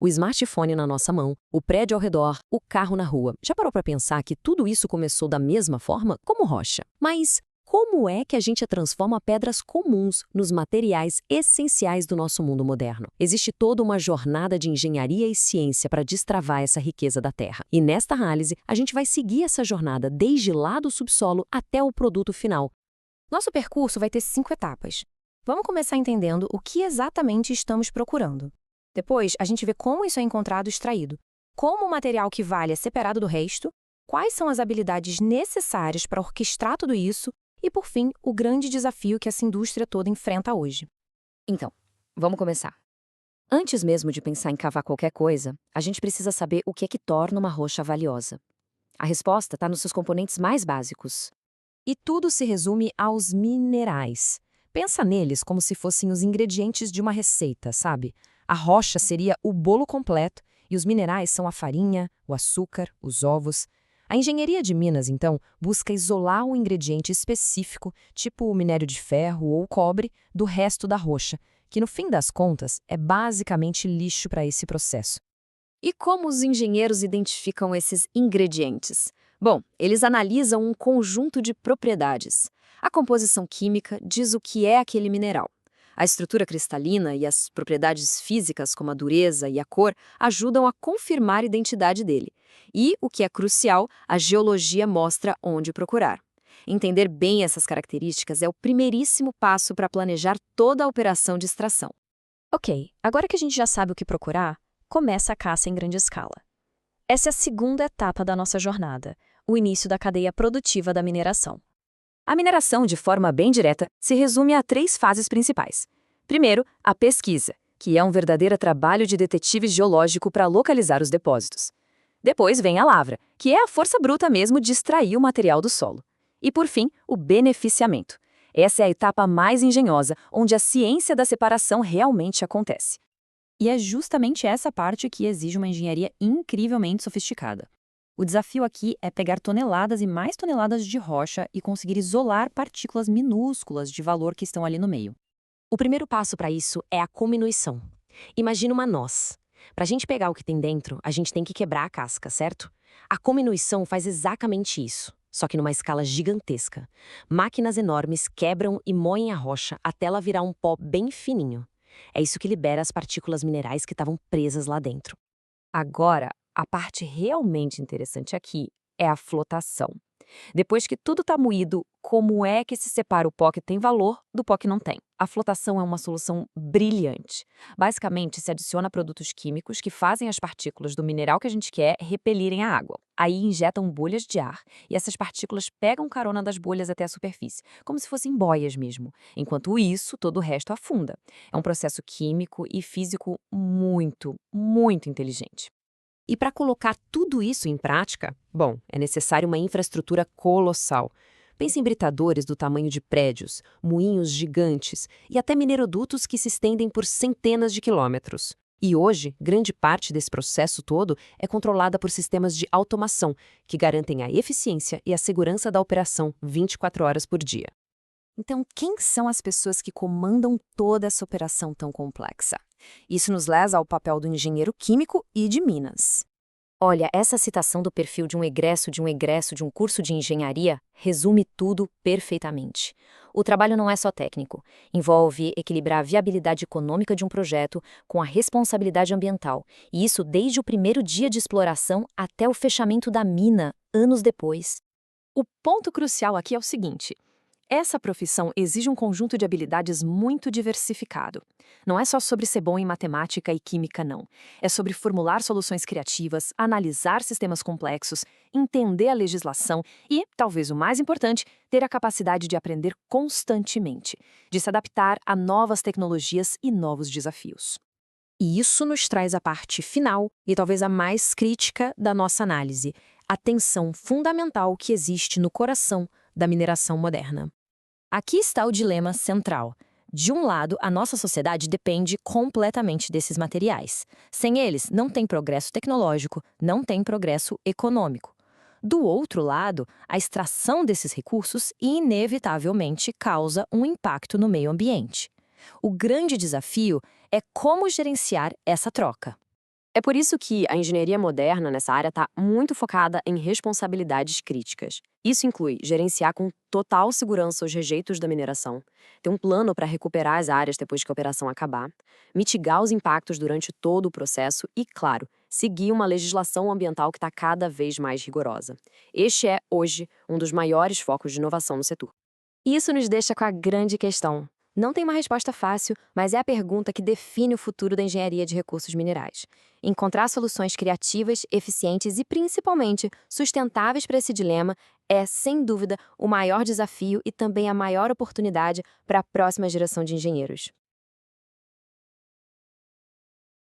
O smartphone na nossa mão, o prédio ao redor, o carro na rua. Já parou para pensar que tudo isso começou da mesma forma, como rocha? Mas como é que a gente transforma pedras comuns nos materiais essenciais do nosso mundo moderno? Existe toda uma jornada de engenharia e ciência para destravar essa riqueza da Terra. E nesta análise, a gente vai seguir essa jornada desde lá do subsolo até o produto final. Nosso percurso vai ter 5 etapas. Vamos começar entendendo o que exatamente estamos procurando. Depois, a gente vê como isso é encontrado e extraído, como o material que vale é separado do resto, quais são as habilidades necessárias para orquestrar tudo isso e, por fim, o grande desafio que essa indústria toda enfrenta hoje. Então, vamos começar. Antes mesmo de pensar em cavar qualquer coisa, a gente precisa saber o que é que torna uma rocha valiosa. A resposta está nos seus componentes mais básicos. E tudo se resume aos minerais. Pensa neles como se fossem os ingredientes de uma receita, sabe? A rocha seria o bolo completo e os minerais são a farinha, o açúcar, os ovos. A engenharia de Minas, então, busca isolar um ingrediente específico, tipo o minério de ferro ou cobre, do resto da rocha, que no fim das contas é basicamente lixo para esse processo. E como os engenheiros identificam esses ingredientes? Bom, eles analisam um conjunto de propriedades. A composição química diz o que é aquele mineral. A estrutura cristalina e as propriedades físicas, como a dureza e a cor, ajudam a confirmar a identidade dele. E, o que é crucial, a geologia mostra onde procurar. Entender bem essas características é o primeiríssimo passo para planejar toda a operação de extração. Ok, agora que a gente já sabe o que procurar, começa a caça em grande escala. Essa é a segunda etapa da nossa jornada, o início da cadeia produtiva da mineração. A mineração, de forma bem direta, se resume a 3 fases principais. Primeiro, a pesquisa, que é um verdadeiro trabalho de detetive geológico para localizar os depósitos. Depois vem a lavra, que é a força bruta mesmo de extrair o material do solo. E, por fim, o beneficiamento. Essa é a etapa mais engenhosa, onde a ciência da separação realmente acontece. E é justamente essa parte que exige uma engenharia incrivelmente sofisticada. O desafio aqui é pegar toneladas e mais toneladas de rocha e conseguir isolar partículas minúsculas de valor que estão ali no meio. O primeiro passo para isso é a cominuição. Imagina uma noz. Para a gente pegar o que tem dentro, a gente tem que quebrar a casca, certo? A cominuição faz exatamente isso, só que numa escala gigantesca. Máquinas enormes quebram e moem a rocha até ela virar um pó bem fininho. É isso que libera as partículas minerais que estavam presas lá dentro. Agora, a parte realmente interessante aqui é a flotação. Depois que tudo está moído, como é que se separa o pó que tem valor do pó que não tem? A flotação é uma solução brilhante. Basicamente, se adiciona produtos químicos que fazem as partículas do mineral que a gente quer repelirem a água. Aí injetam bolhas de ar e essas partículas pegam carona das bolhas até a superfície, como se fossem boias mesmo. Enquanto isso, todo o resto afunda. É um processo químico e físico muito, muito inteligente. E para colocar tudo isso em prática, bom, é necessário uma infraestrutura colossal. Pense em britadores do tamanho de prédios, moinhos gigantes e até minerodutos que se estendem por centenas de quilômetros. E hoje, grande parte desse processo todo é controlada por sistemas de automação, que garantem a eficiência e a segurança da operação 24 horas por dia. Então, quem são as pessoas que comandam toda essa operação tão complexa? Isso nos leva ao papel do engenheiro químico e de Minas. Olha, essa citação do perfil de um egresso de um curso de engenharia resume tudo perfeitamente. O trabalho não é só técnico, envolve equilibrar a viabilidade econômica de um projeto com a responsabilidade ambiental, e isso desde o primeiro dia de exploração até o fechamento da mina, anos depois. O ponto crucial aqui é o seguinte: essa profissão exige um conjunto de habilidades muito diversificado. Não é só sobre ser bom em matemática e química, não. É sobre formular soluções criativas, analisar sistemas complexos, entender a legislação e, talvez o mais importante, ter a capacidade de aprender constantemente, de se adaptar a novas tecnologias e novos desafios. E isso nos traz a parte final e talvez a mais crítica da nossa análise, a tensão fundamental que existe no coração da mineração moderna. Aqui está o dilema central. De um lado, a nossa sociedade depende completamente desses materiais. Sem eles, não tem progresso tecnológico, não tem progresso econômico. Do outro lado, a extração desses recursos inevitavelmente causa um impacto no meio ambiente. O grande desafio é como gerenciar essa troca. É por isso que a engenharia moderna nessa área está muito focada em responsabilidades críticas. Isso inclui gerenciar com total segurança os rejeitos da mineração, ter um plano para recuperar as áreas depois que a operação acabar, mitigar os impactos durante todo o processo e, claro, seguir uma legislação ambiental que está cada vez mais rigorosa. Este é, hoje, um dos maiores focos de inovação no setor. Isso nos deixa com a grande questão. Não tem uma resposta fácil, mas é a pergunta que define o futuro da engenharia de recursos minerais. Encontrar soluções criativas, eficientes e, principalmente, sustentáveis para esse dilema é, sem dúvida, o maior desafio e também a maior oportunidade para a próxima geração de engenheiros.